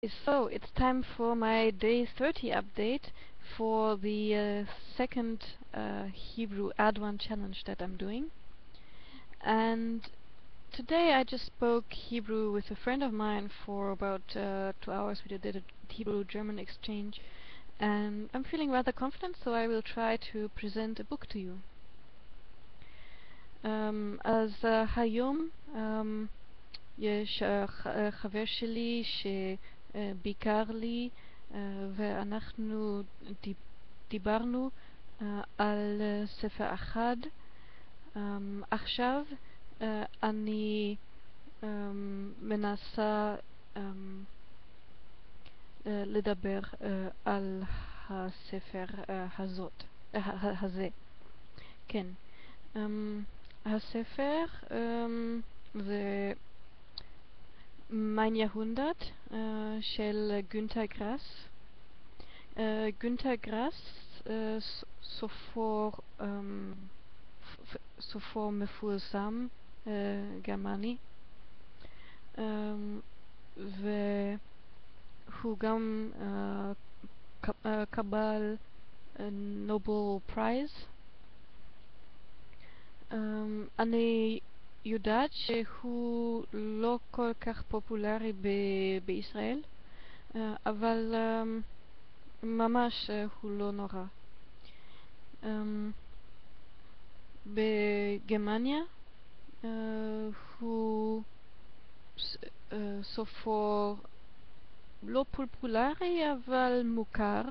So it's time for my day 30 update for the second Hebrew Add One challenge that I'm doing. And today I just spoke Hebrew with a friend of mine for about 2 hours. We did a Hebrew-German exchange, and I'm feeling rather confident, so I will try to present a book to you. אז היום יש חבר שלי שביקר לי ואנחנו דיברנו על ספר אחד. עכשיו אני מנסה לדבר על הספר הזה. כן. הספר זה Mein Jahrhundert של גונטר גראס. גונטר גראס סופר מפורסם גרמני, והוא גם קבל נובל פרייז. אני יודעת שהוא לא כל כך פופולרי בישראל, אבל ממש הוא לא נורא. בגרמניה הוא סופר לא פופולרי אבל מוכר,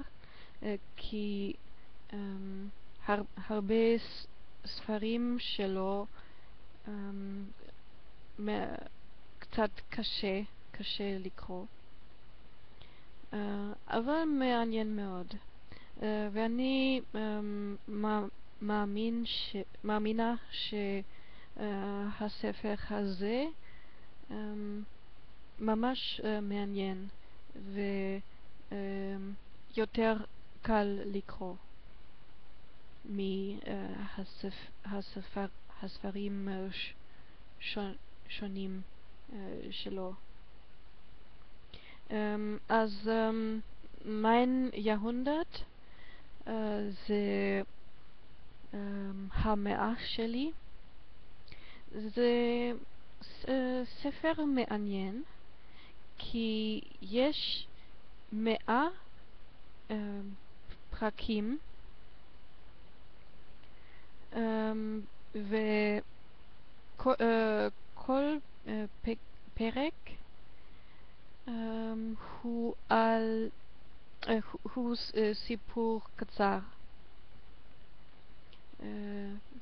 כי הרבה ספרים שלו קצת קשה לקרוא, אבל מעניין מאוד. ואני מאמינה שהספר הזה ממש מעניין ויותר קל לקרוא מהספרים שונים שלו. אז mein Jahrhundert זה המאה שלי. זה ספר מעניין כי יש 100 פרקים, וכל פרק הוא סיפור קצר,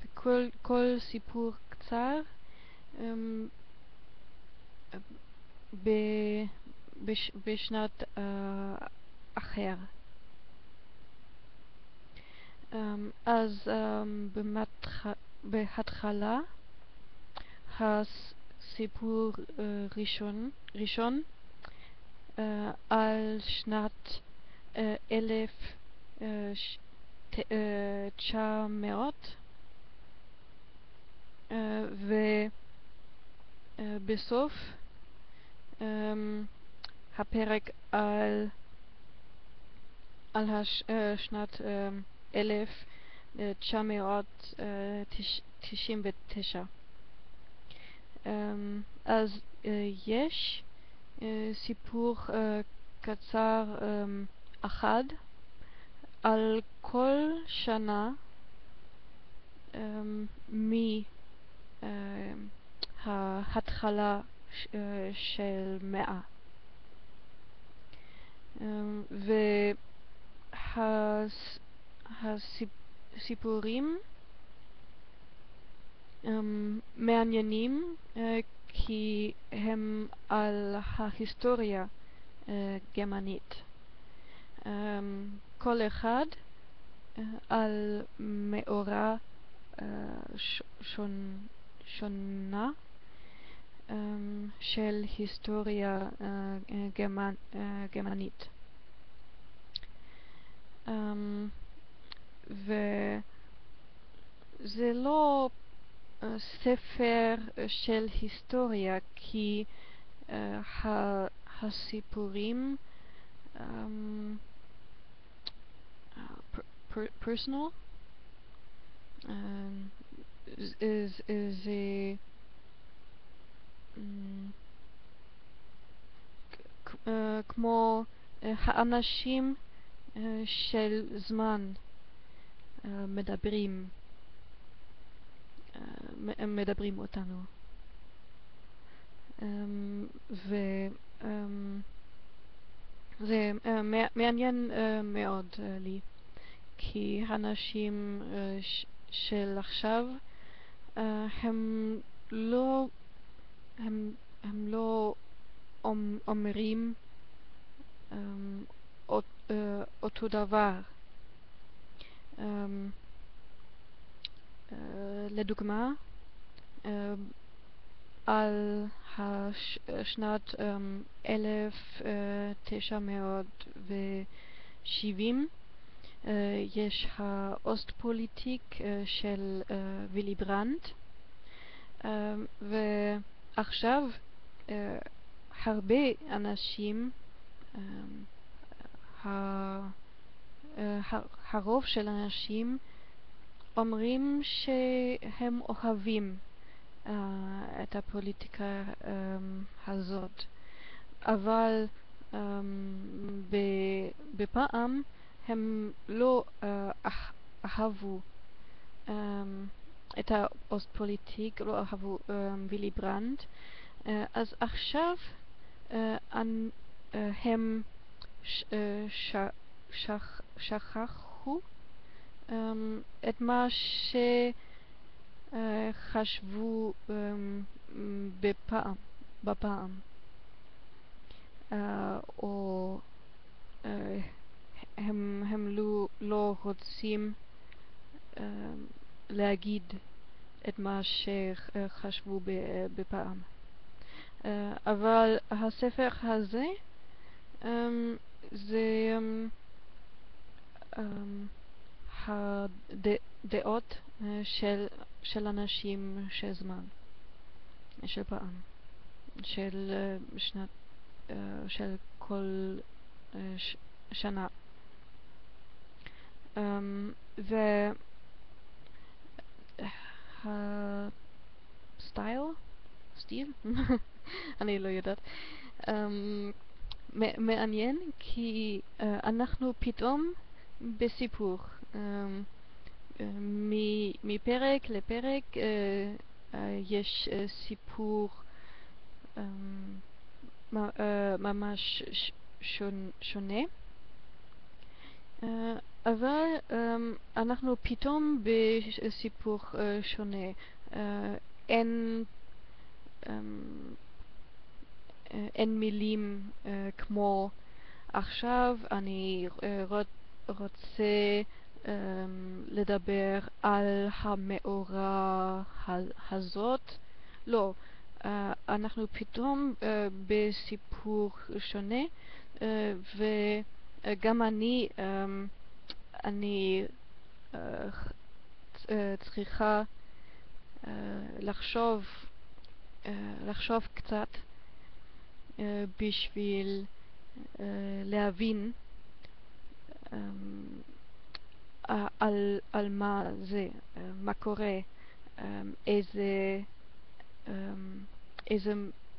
וכל סיפור קצר בשנת אחר. אז בהתחלה הסיפור ראשון על שנת 1900, ובסוף הפרק על שנת 1999. אז יש סיפור קצר אחד על כל שנה מההתחלה של 100. והסיפורים מעניינים כי הם על ההיסטוריה גרמנית. כל אחד על מאורע שונה של היסטוריה גרמנית. וזה לא ספר של היסטוריה, כי הסיפורים personal. זה כמו האנשים של זמן מדברים אותנו, זה מעניין מאוד לי, כי האנשים של עכשיו הם לא אומרים אותו דבר. לדוגמה, על שנת 1970 יש האוסטפוליטיק של וילי ברנדט, ועכשיו הרבה אנשים, הרוב של האנשים אומרים שהם אוהבים את הפוליטיקה הזאת, אבל בפעם הם לא אהבו את האוסטפוליטיק, לא אהבו וילי ברנדט, אז עכשיו הם שכחו את מה שחשבו בפעם, או הם לא רוצים להגיד את מה שחשבו בפעם. אבל הספר הזה זה הדעות של אנשים של זמן, של פעם, של שנת, של כל שנה. סטיל? אני לא יודעת. מעניין, כי אנחנו פתאום בסיפור. מפרק לפרק יש סיפור ממש שונה, אבל אנחנו פתאום בסיפור שונה. אין מילים כמו עכשיו אני רוצה לדבר על המאורע הזאת. לא, אנחנו פתאום בסיפור שונה, וגם אני צריכה לחשוב קצת בשביל להבין על מה זה, מה קורה, איזה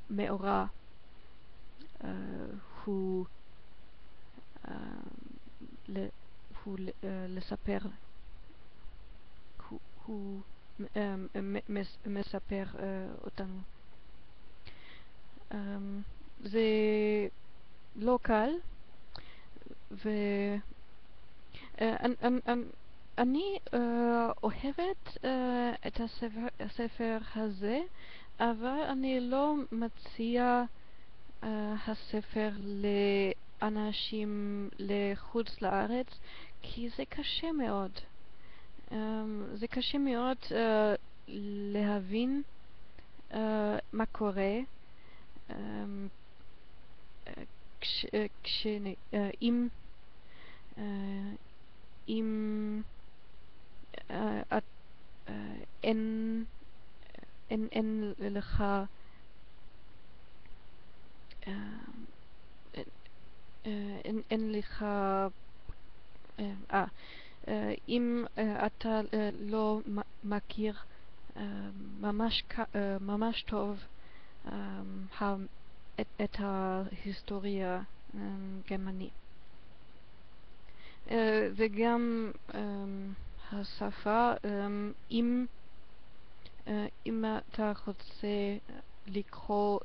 מאורע הוא לספר, הוא מספר אותנו. זה לא קל, אני אוהבת את הספר הזה, אבל אני לא מציע הספר לאנשים לחוץ לארץ, כי זה קשה מאוד. זה קשה מאוד להבין מה קורה אם אין לך אין לך אם אתה לא מכיר ממש טוב את ההיסטוריה גרמנית. וגם השפה, אם אתה רוצה לקרוא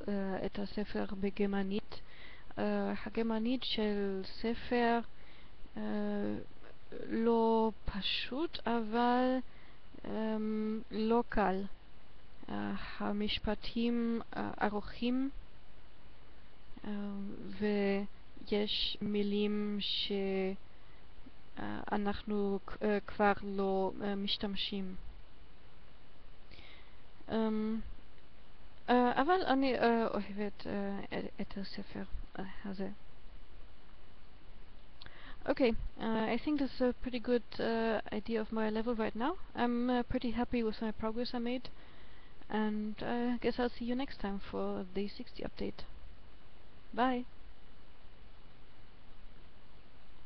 את הספר בגרמנית, הגרמנית של ספר לא פשוט, אבל לא קל. המשפטים ארוכים, ויש מילים שאנחנו כבר לא משתמשים. אבל אני אוהבת את הספר הזה. Okay, I think this is a pretty good idea of my level right now. I'm pretty happy with my progress I made, and I guess I'll see you next time for the 60 update. Bye!